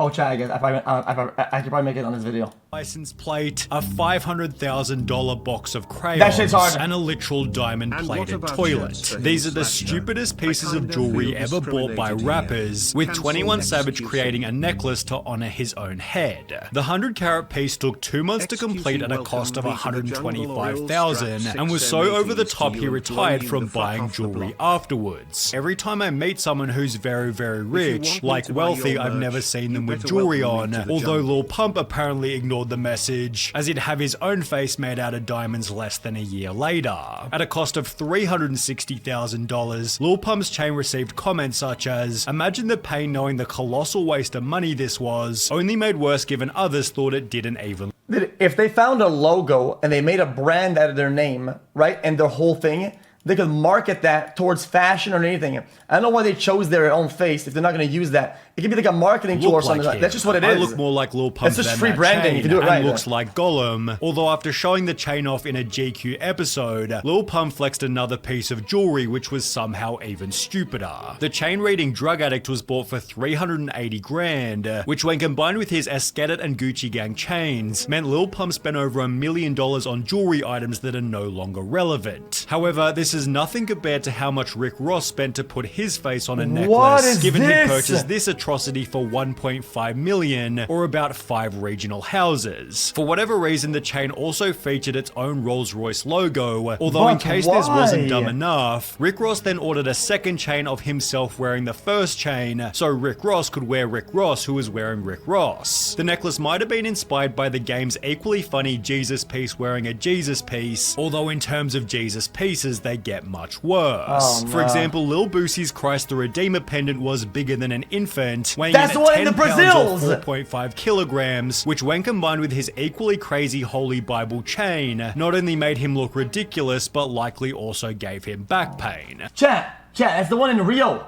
Oh, chat, I guess I could probably make it on this video. License plate, a $500,000 box of That shit's crayons, hard. and a literal diamond-plated toilet. These are the stupidest pieces of jewelry ever bought by rappers, with 21 Savage creating a necklace to honor his own head. The 100-carat piece took 2 months to complete at a cost of $125,000, and was so over the top he retired from buying jewelry afterwards. Every time I meet someone who's very, very rich, like wealthy, I've never seen them with jewelry on, although Lil Pump apparently ignored the message, as he'd have his own face made out of diamonds less than a year later. At a cost of $360,000, Lil Pump's chain received comments such as, "Imagine the pain knowing the colossal waste of money this was, only made worse given others thought it didn't even." If they found a logo and they made a brand out of their name, right, and their whole thing, they could market that towards fashion or anything. I don't know why they chose their own face if they're not going to use that. It could be like a marketing tool or something. That's just what it is. I look more like Lil Pump than that free branding. You can do it right. And looks like Gollum. Although after showing the chain off in a GQ episode, Lil Pump flexed another piece of jewelry which was somehow even stupider. The chain reading Drug Addict was bought for 380 grand, which when combined with his Eskedet and Gucci Gang chains, meant Lil Pump spent over $1 million on jewelry items that are no longer relevant. However, this is nothing compared to how much Rick Ross spent to put his face on a necklace, given he purchased this atrocity for $1.5 million, or about 5 regional houses. For whatever reason, the chain also featured its own Rolls-Royce logo, although in case this wasn't dumb enough, Rick Ross then ordered a second chain of himself wearing the first chain, so Rick Ross could wear Rick Ross who was wearing Rick Ross. The necklace might have been inspired by the game's equally funny Jesus piece wearing a Jesus piece, although in terms of Jesus pieces, they get much worse. For example, Lil Boosie's Christ the Redeemer pendant was bigger than an infant, weighing in at 10 pounds or 4.5 kilograms, which when combined with his equally crazy Holy Bible chain, not only made him look ridiculous, but likely also gave him back pain. Chat, that's the one in Rio,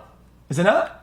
is it not?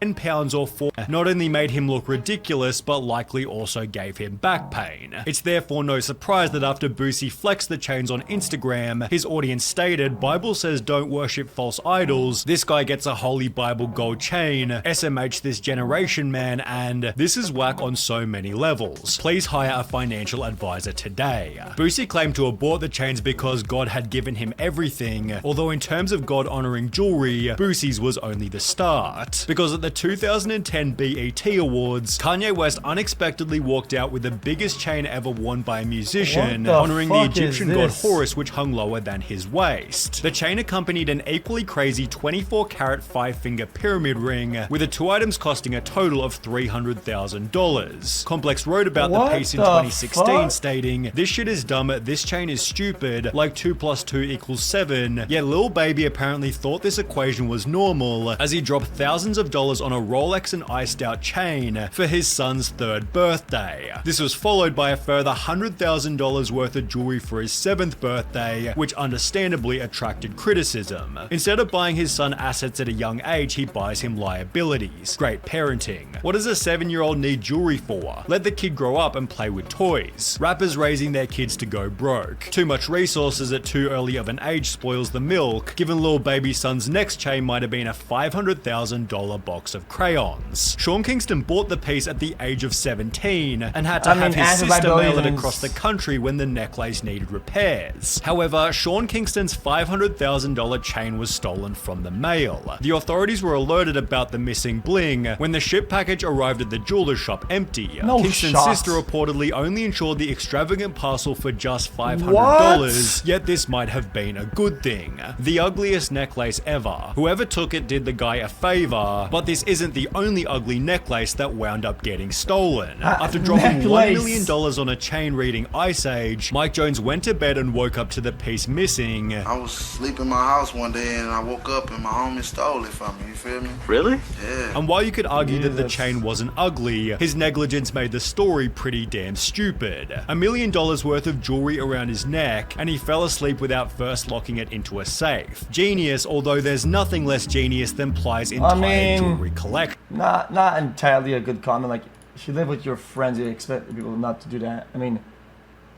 10 pounds or 4 not only made him look ridiculous, but likely also gave him back pain. It's therefore no surprise that after Boosie flexed the chains on Instagram, his audience stated, "Bible says don't worship false idols, this guy gets a Holy Bible gold chain, SMH this generation man, and this is whack on so many levels. Please hire a financial advisor today." Boosie claimed to have bought the chains because God had given him everything, although in terms of God honoring jewelry, Boosie's was only the start. Because at the 2010 BET Awards, Kanye West unexpectedly walked out with the biggest chain ever worn by a musician, honoring the Egyptian god Horus, which hung lower than his waist. The chain accompanied an equally crazy 24-carat 5-finger pyramid ring, with the 2 items costing a total of $300,000. Complex wrote about the piece in 2016, stating, "This shit is dumb, this chain is stupid, like 2 + 2 = 7, yet Lil Baby apparently thought this equation was normal, as he dropped thousands of dollars on a Rolex and iced out chain for his son's 3rd birthday. This was followed by a further $100,000 worth of jewelry for his 7th birthday, which understandably attracted criticism. Instead of buying his son assets at a young age, he buys him liabilities. Great parenting. What does a 7-year-old need jewelry for? Let the kid grow up and play with toys. Rappers raising their kids to go broke. Too much resources at too early of an age spoils the milk, given Lil Baby's son's next chain might have been a $500,000 box of crayons. Sean Kingston bought the piece at the age of 17 and had to have his sister mail it across the country when the necklace needed repairs. However, Sean Kingston's $500,000 chain was stolen from the mail. The authorities were alerted about the missing bling when the ship package arrived at the jeweler's shop empty. Kingston's sister reportedly only insured the extravagant parcel for just $500, yet this might have been a good thing. The ugliest necklace ever. Whoever took it did the guy a favor, but this isn't the only ugly necklace that wound up getting stolen. After dropping $1 million on a chain reading Ice Age, Mike Jones went to bed and woke up to the piece missing. I was sleeping in my house one day and I woke up and my homie stole it from me, you feel me? Really? Yeah. And while you could argue that the chain wasn't ugly, his negligence made the story pretty damn stupid. $1 million worth of jewelry around his neck, and he fell asleep without first locking it into a safe. Genius, although there's nothing less genius than Ply's entire jewelry collection. Not entirely a good comment. Like, if you live with your friends, you expect people not to do that. I mean,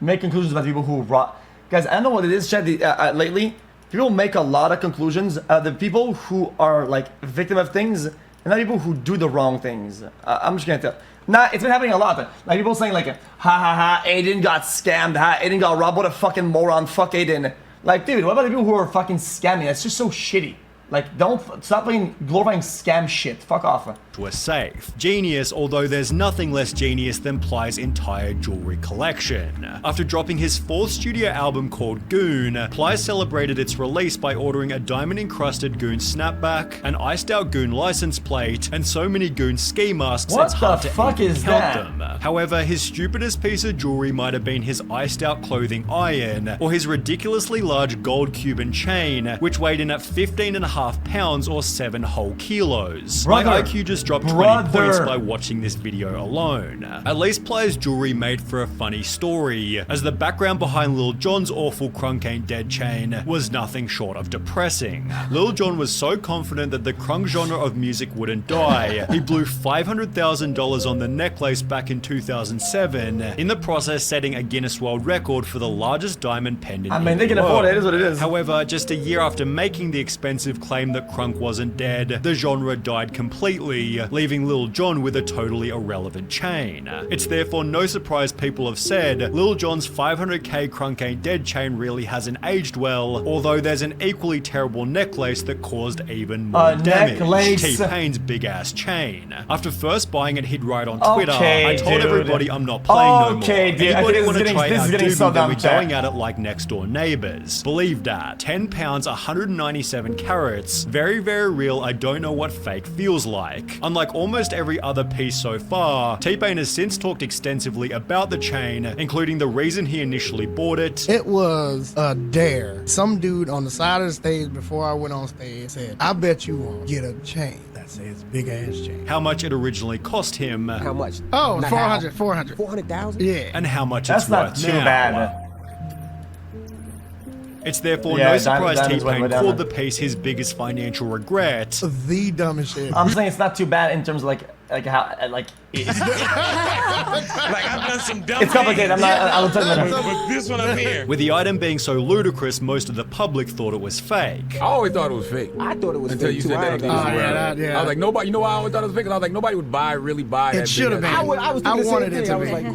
make conclusions about people who rot. Guys, I don't know what it is, Chad. Lately, people make a lot of conclusions. The people who are like victim of things, and not people who do the wrong things. I'm just gonna tell. It's been happening a lot. Like people saying like, ha ha ha, Aiden got scammed, ha, Aiden got robbed, what a fucking moron, fuck Aiden. Like, dude, what about the people who are fucking scamming? That's just so shitty. Like, don't stop fucking glorifying scam shit. Fuck off. Were safe. Genius, although there's nothing less genius than Ply's entire jewelry collection. After dropping his 4th studio album called Goon, Ply celebrated its release by ordering a diamond-encrusted Goon snapback, an iced-out Goon license plate, and so many Goon ski masks it's hard to even count them. However, his stupidest piece of jewelry might have been his iced-out clothing iron, or his ridiculously large gold Cuban chain, which weighed in at 15.5 pounds or 7 whole kilos. My IQ just dropped 20 points by watching this video alone. At least Ply's jewelry made for a funny story, as the background behind Lil Jon's awful Crunk Ain't Dead chain was nothing short of depressing. Lil Jon was so confident that the crunk genre of music wouldn't die, he blew $500,000 on the necklace back in 2007, in the process setting a Guinness World Record for the largest diamond pendant in the world. They can afford it, it is what it is. However, just a year after making the expensive claim that crunk wasn't dead, the genre died completely, leaving Lil Jon with a totally irrelevant chain. It's therefore no surprise people have said Lil Jon's 500k Crunk Ain't Dead chain really hasn't aged well, although there's an equally terrible necklace that caused even more damage. T-Pain's big ass chain. After first buying it he'd write on Twitter, I told everybody I'm not playing no more. Anybody want to try out Doobie, then we're going at it like next door neighbors. Believe that. 10 pounds, 197 carats. Very, very real. I don't know what fake feels like. Unlike almost every other piece so far, T-Pain has since talked extensively about the chain, including the reason he initially bought it. It was a dare. Some dude on the side of the stage before I went on stage said, I bet you won't get a chain that says big ass chain. How much it originally cost him. How much? Oh, 400. 400,000? Yeah. And how much That's it's not worth too now. bad. It's therefore no surprise T-Pain called the piece his biggest financial regret. The dumbest shit. I'm saying it's not too bad in terms of like how Like I've done some dumb it's complicated. I'm not. I will tell you that. But this one up here. With the item being so ludicrous, most of the public thought it was fake. I always thought it was fake. I thought it was Until fake you too. said that. Yeah. I was like, nobody. You know why I always thought it was fake? 'Cause I was like, nobody would really buy that. It should have been. I was thinking the same wanted it thing. to I was be. like,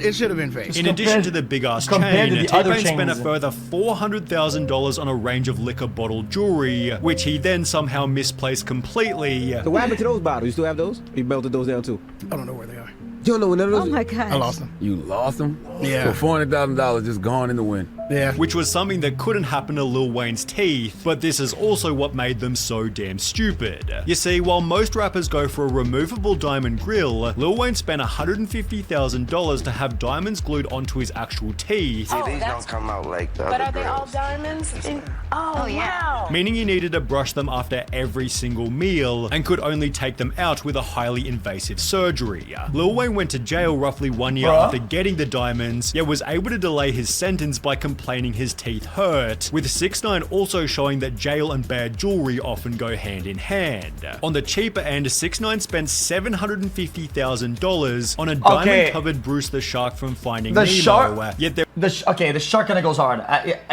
It should have been fake. In addition to the big ass compared chain, to the other T-Pain spent a chains. further $400,000 on a range of liquor bottle jewelry, which he then somehow misplaced completely. so what happened to those bottles? You still have those? You melted those down too? I don't know where they are. You don't know none of those? Oh my god. I lost them. You lost them? Yeah. So $400,000 just gone in the wind. Yeah. Which was something that couldn't happen to Lil Wayne's teeth, but this is also what made them so damn stupid. You see, while most rappers go for a removable diamond grill, Lil Wayne spent $150,000 to have diamonds glued onto his actual teeth. See, these don't come out like the But other are they all girls. diamonds? Oh yeah. Meaning he needed to brush them after every single meal and could only take them out with a highly invasive surgery. Lil Wayne went to jail roughly 1 year after getting the diamonds, yet was able to delay his sentence by complaining his teeth hurt, with 6ix9ine also showing that jail and bad jewelry often go hand in hand. On the cheaper end, 6ix9ine spent $750,000 on a diamond-covered Bruce the Shark from Finding The Nemo, shark. yet there The shark kind of goes hard.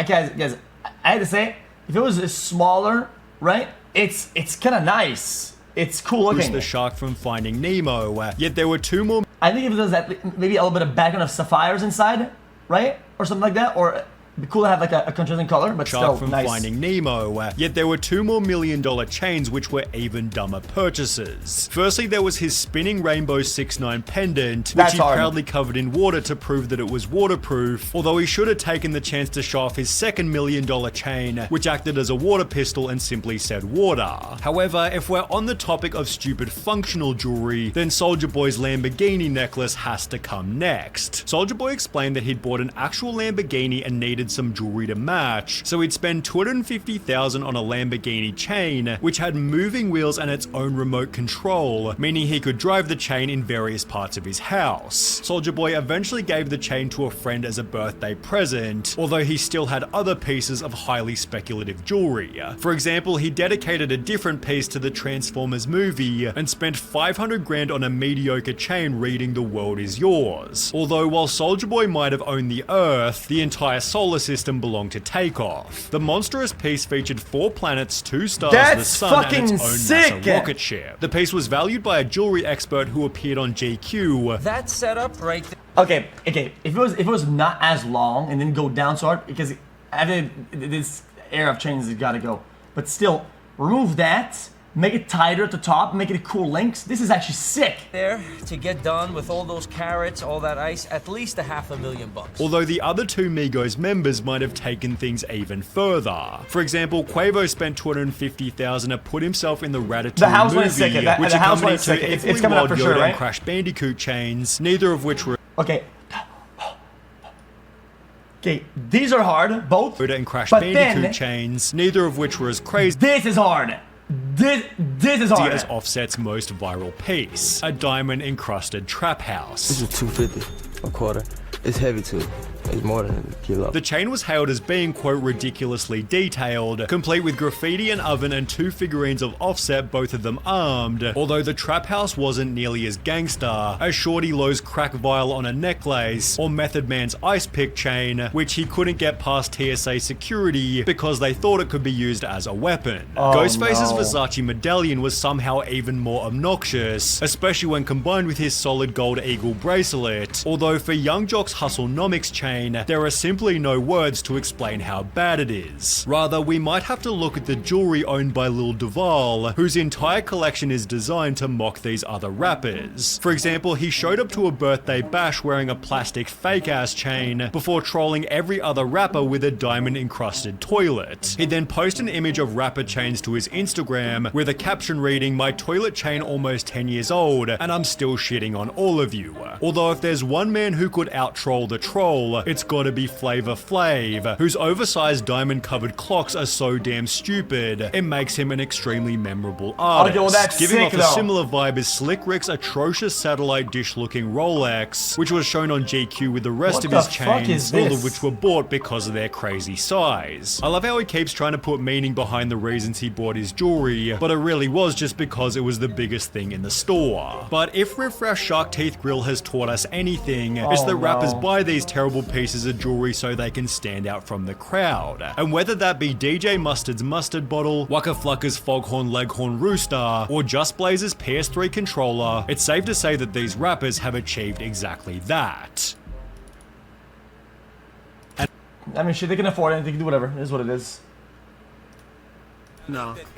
Guys, I had to say, if it was smaller, right? It's kind of nice. It's cool Bruce looking. the Shark from Finding Nemo, yet there were 2 more I think if it was that, maybe a little bit of background of sapphires inside, right, or something like that, or it'd be cool to have like a contrasting color, but Shark still from nice. Finding Nemo, yet there were 2 more $1 million chains which were even dumber purchases. Firstly, there was his spinning rainbow 6ix9ine pendant, which That's he hard. proudly covered in water to prove that it was waterproof, although he should have taken the chance to show off his second $1 million chain, which acted as a water pistol and simply said water. However, if we're on the topic of stupid functional jewelry, then Soulja Boy's Lamborghini necklace has to come next. Soulja Boy explained that he'd bought an actual Lamborghini and needed some jewelry to match, so he'd spend $250,000 on a Lamborghini chain, which had moving wheels and its own remote control, meaning he could drive the chain in various parts of his house. Soulja Boy eventually gave the chain to a friend as a birthday present, although he still had other pieces of highly speculative jewelry. For example, he dedicated a different piece to the Transformers movie and spent $500,000 on a mediocre chain reading "The world is yours." Although while Soulja Boy might have owned the Earth, the entire solar solar system belonged to Takeoff. The monstrous piece featured 4 planets, 2 stars, the That's sun, and its own fucking sick. NASA rocket ship. The piece was valued by a jewelry expert who appeared on GQ. That setup right there. Okay. If it was not as long and didn't go down so hard, because after this era of chains has got to go. But still, remove that. Make it tighter at the top, make it cool links. This is actually sick. There to get done with all those carrots, all that ice, at least $500,000. Although the other 2 Migos members might have taken things even further. For example, Quavo spent $250,000 to put himself in the Ratatouille The house one movie, is sick. which The house one accompanied is 2 sick. It's equally coming up wild for sure, Yoda right? and Crash Bandicoot chains, neither of which were Okay, these are hard, both. Yoda and Crash But Bandicoot then- chains, neither of which were as crazy This is hard. This is hard. as Offset's most viral piece, a diamond-encrusted trap house. This is $250 a quarter. It's heavy too. It's more than a kilo. The chain was hailed as being, quote, ridiculously detailed, complete with graffiti, an oven, and 2 figurines of Offset, both of them armed, although the trap house wasn't nearly as gangster as Shorty Lowe's crack vial on a necklace, or Method Man's ice pick chain, which he couldn't get past TSA security because they thought it could be used as a weapon. Ghostface's no. Versace medallion was somehow even more obnoxious, especially when combined with his solid gold eagle bracelet, although for Young Jock's Hustlenomics chain, there are simply no words to explain how bad it is. Rather, we might have to look at the jewelry owned by Lil Duval, whose entire collection is designed to mock these other rappers. For example, he showed up to a birthday bash wearing a plastic fake-ass chain before trolling every other rapper with a diamond-encrusted toilet. He'd then post an image of rapper chains to his Instagram with a caption reading, "My toilet chain almost 10 years old, and I'm still shitting on all of you." Although if there's one man who could out-troll the troll, it's gotta be Flavor Flav, whose oversized diamond-covered clocks are so damn stupid, it makes him an extremely memorable artist. well, that's Giving sick, off a though. similar vibe is Slick Rick's atrocious satellite dish-looking Rolex, which was shown on GQ with the rest What of the his fuck is chains, all this? of which were bought because of their crazy size. I love how he keeps trying to put meaning behind the reasons he bought his jewelry, but it really was just because it was the biggest thing in the store. But if Refresh Shark Teeth Grill has taught us anything, it's that rappers buy these terrible pieces of jewelry so they can stand out from the crowd. And whether that be DJ Mustard's mustard bottle, Waka Flocka's foghorn leghorn rooster, or Just Blaze's PS3 controller, it's safe to say that these rappers have achieved exactly that. I mean, shit, they can afford it. They can do whatever. It is what it is. No.